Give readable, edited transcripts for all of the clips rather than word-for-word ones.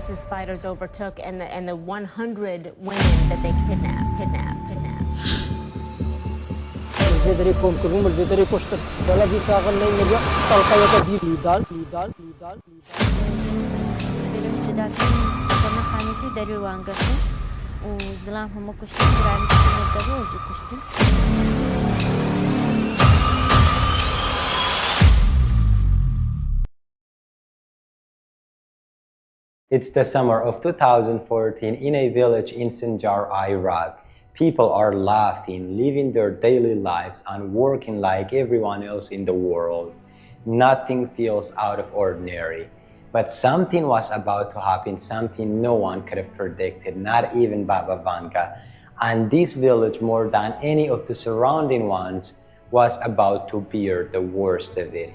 ISIS fighters overtook and the 100 women that they kidnapped. It's the summer of 2014 in a village in Sinjar, Iraq. People are laughing, living their daily lives and working like everyone else in the world. Nothing feels out of ordinary. But something was about to happen, something no one could have predicted, not even Baba Vanga. And this village, more than any of the surrounding ones, was about to bear the worst of it.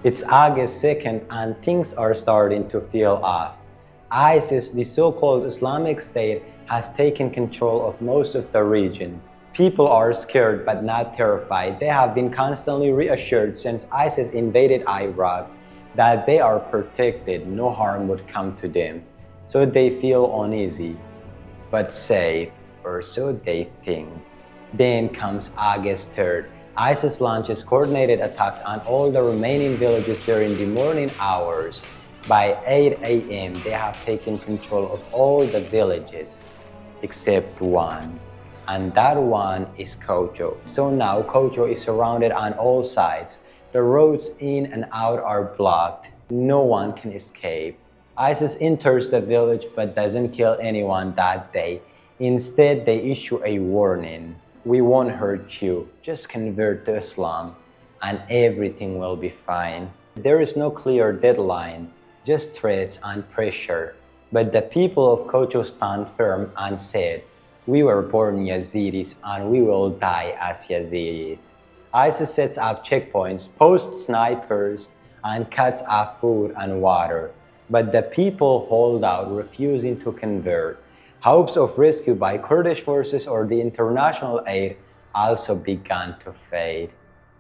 It's August 2nd and things are starting to feel off. ISIS, the so-called Islamic State, has taken control of most of the region. People are scared but not terrified. They have been constantly reassured since ISIS invaded Iraq that they are protected, no harm would come to them. So they feel uneasy, but safe, or so they think. Then comes August 3rd. ISIS launches coordinated attacks on all the remaining villages during the morning hours. By 8 a.m., they have taken control of all the villages, except one. And that one is Kocho. So now Kocho is surrounded on all sides. The roads in and out are blocked. No one can escape. ISIS enters the village but doesn't kill anyone that day. Instead, they issue a warning. We won't hurt you, just convert to Islam and everything will be fine. There is no clear deadline, just threats and pressure. But the people of Kocho stand firm and said, we were born Yazidis and we will die as Yazidis. ISIS sets up checkpoints, posts snipers, and cuts off food and water. But the people hold out, refusing to convert. Hopes of rescue by Kurdish forces or the international aid also began to fade.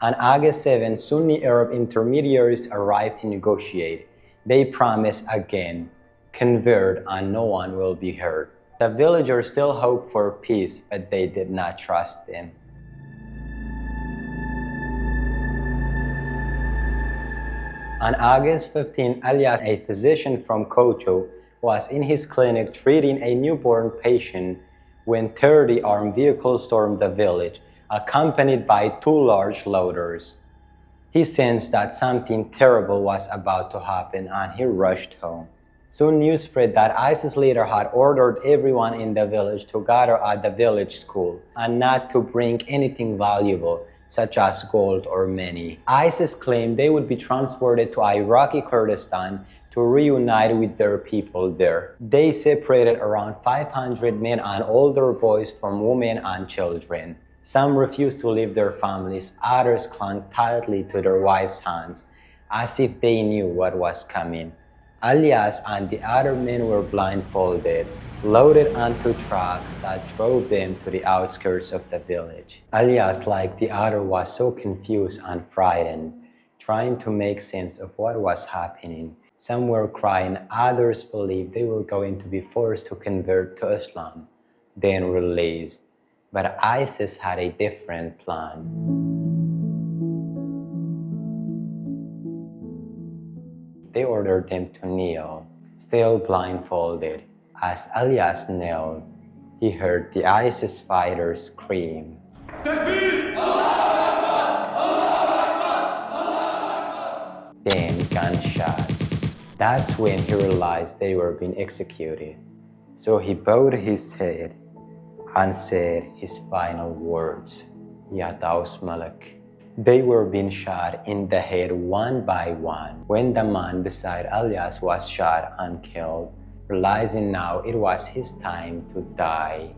On August 7, Sunni Arab intermediaries arrived to negotiate. They promise again, convert and no one will be hurt. The villagers still hoped for peace, but they did not trust them. On August 15, Alias, a physician from Kocho, was in his clinic treating a newborn patient when 30 armed vehicles stormed the village, accompanied by 2 large loaders. He sensed that something terrible was about to happen and he rushed home. Soon news spread that ISIS leader had ordered everyone in the village to gather at the village school and not to bring anything valuable, such as gold or money. ISIS claimed they would be transported to Iraqi Kurdistan to reunite with their people there. They separated around 500 men and older boys from women and children. Some refused to leave their families, others clung tightly to their wives' hands, as if they knew what was coming. Alias and the other men were blindfolded, loaded onto trucks that drove them to the outskirts of the village. Alias, like the other, was so confused and frightened, trying to make sense of what was happening. Some were crying, others believed they were going to be forced to convert to Islam, then released. But ISIS had a different plan. They ordered them to kneel, still blindfolded. As Alias knelt, he heard the ISIS fighters scream, Takbir! Allah Akbar! Allah Akbar! Allah Akbar! Then gunshots. That's when he realized they were being executed. So he bowed his head and said his final words, Ya Daus Malik. They were being shot in the head one by one. When the man beside Alias was shot and killed, realizing now it was his time to die,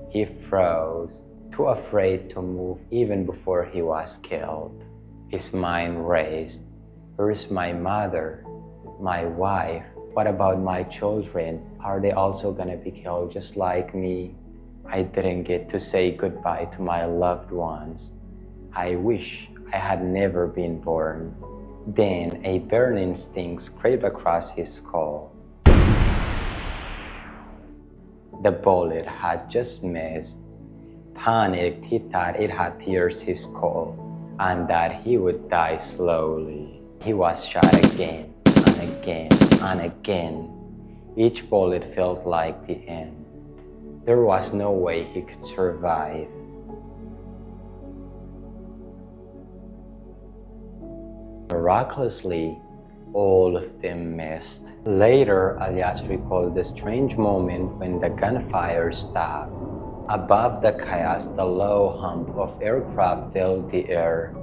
he froze, too afraid to move even before he was killed. His mind raced. Where is my mother? My wife? What about my children? Are they also gonna be killed just like me? I didn't get to say goodbye to my loved ones. I wish I had never been born. Then a burning sting scraped across his skull. The bullet had just missed. Panicked, he thought it had pierced his skull and that he would die slowly. He was shot again and again and again. Each bullet felt like the end. There was no way he could survive. Miraculously, all of them missed. Later, Alias recalled the strange moment when the gunfire stopped. Above the chaos, the low hum of aircraft filled the air.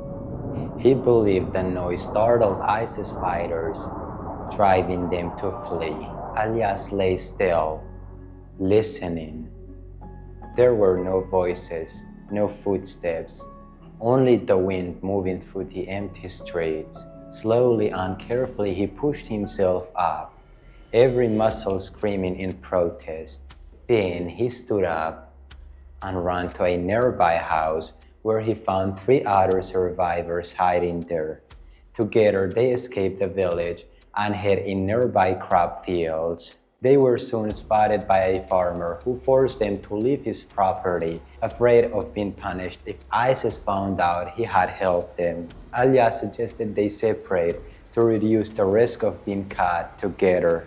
He believed the noise startled ISIS fighters, driving them to flee. Alias lay still, listening. There were no voices, no footsteps, only the wind moving through the empty streets. Slowly and carefully he pushed himself up, every muscle screaming in protest. Then he stood up and ran to a nearby house where he found 3 other survivors hiding there. Together they escaped the village and hid in nearby crop fields. They were soon spotted by a farmer who forced them to leave his property, afraid of being punished if ISIS found out he had helped them. Alias suggested they separate to reduce the risk of being caught together.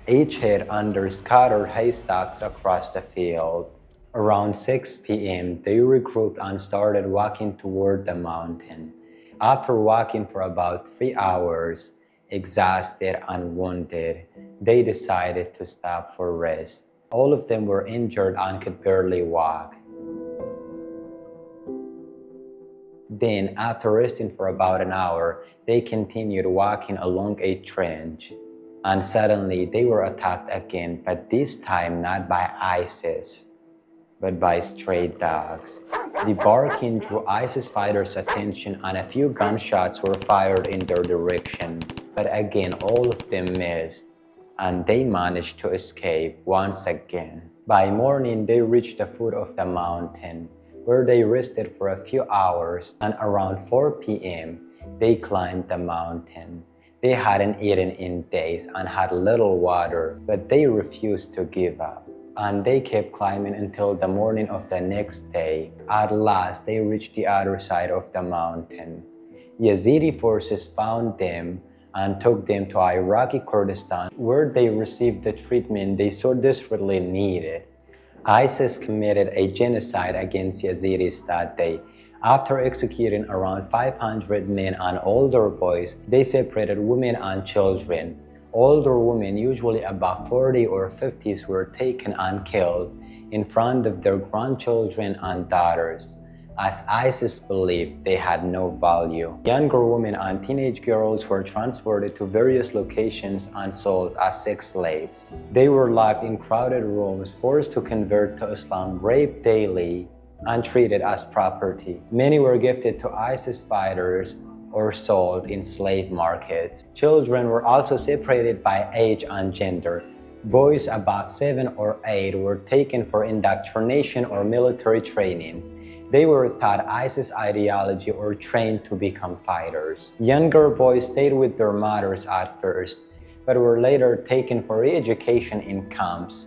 Each hid under scattered haystacks across the field. Around 6 p.m., they regrouped and started walking toward the mountain. After walking for about 3 hours, exhausted and wounded, they decided to stop for rest. All of them were injured and could barely walk. Then, after resting for about an hour, they continued walking along a trench. And suddenly, they were attacked again, but this time not by ISIS, but by stray dogs. The barking drew ISIS fighters' attention and a few gunshots were fired in their direction. But again, all of them missed, and they managed to escape once again. By morning, they reached the foot of the mountain, where they rested for a few hours, and around 4 p.m., they climbed the mountain. They hadn't eaten in days and had little water, but they refused to give up. And they kept climbing until the morning of the next day. At last, they reached the other side of the mountain. Yazidi forces found them and took them to Iraqi Kurdistan, where they received the treatment they so desperately needed. ISIS committed a genocide against Yazidis that day. After executing around 500 men and older boys, they separated women and children. Older women, usually above 40 or 50s, were taken and killed in front of their grandchildren and daughters, as ISIS believed they had no value. Younger women and teenage girls were transported to various locations and sold as sex slaves. They were locked in crowded rooms, forced to convert to Islam, raped daily, and treated as property. Many were gifted to ISIS fighters or sold in slave markets. Children were also separated by age and gender. Boys above 7 or 8 were taken for indoctrination or military training. They were taught ISIS ideology or trained to become fighters. Younger boys stayed with their mothers at first, but were later taken for re-education in camps.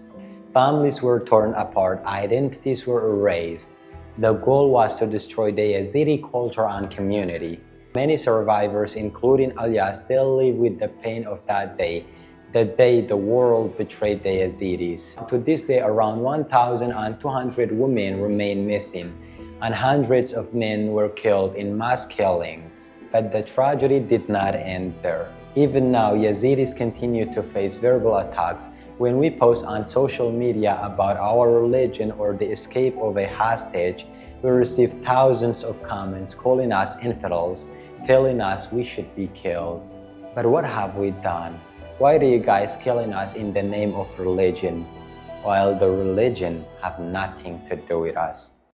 Families were torn apart, identities were erased. The goal was to destroy the Yazidi culture and community. Many survivors, including Alias, still live with the pain of that day, the day the world betrayed the Yazidis. To this day, around 1,200 women remain missing, and hundreds of men were killed in mass killings. But the tragedy did not end there. Even now, Yazidis continue to face verbal attacks. When we post on social media about our religion or the escape of a hostage, we receive thousands of comments calling us infidels, telling us we should be killed. But what have we done? Why are you guys killing us in the name of religion, while the religion have nothing to do with us?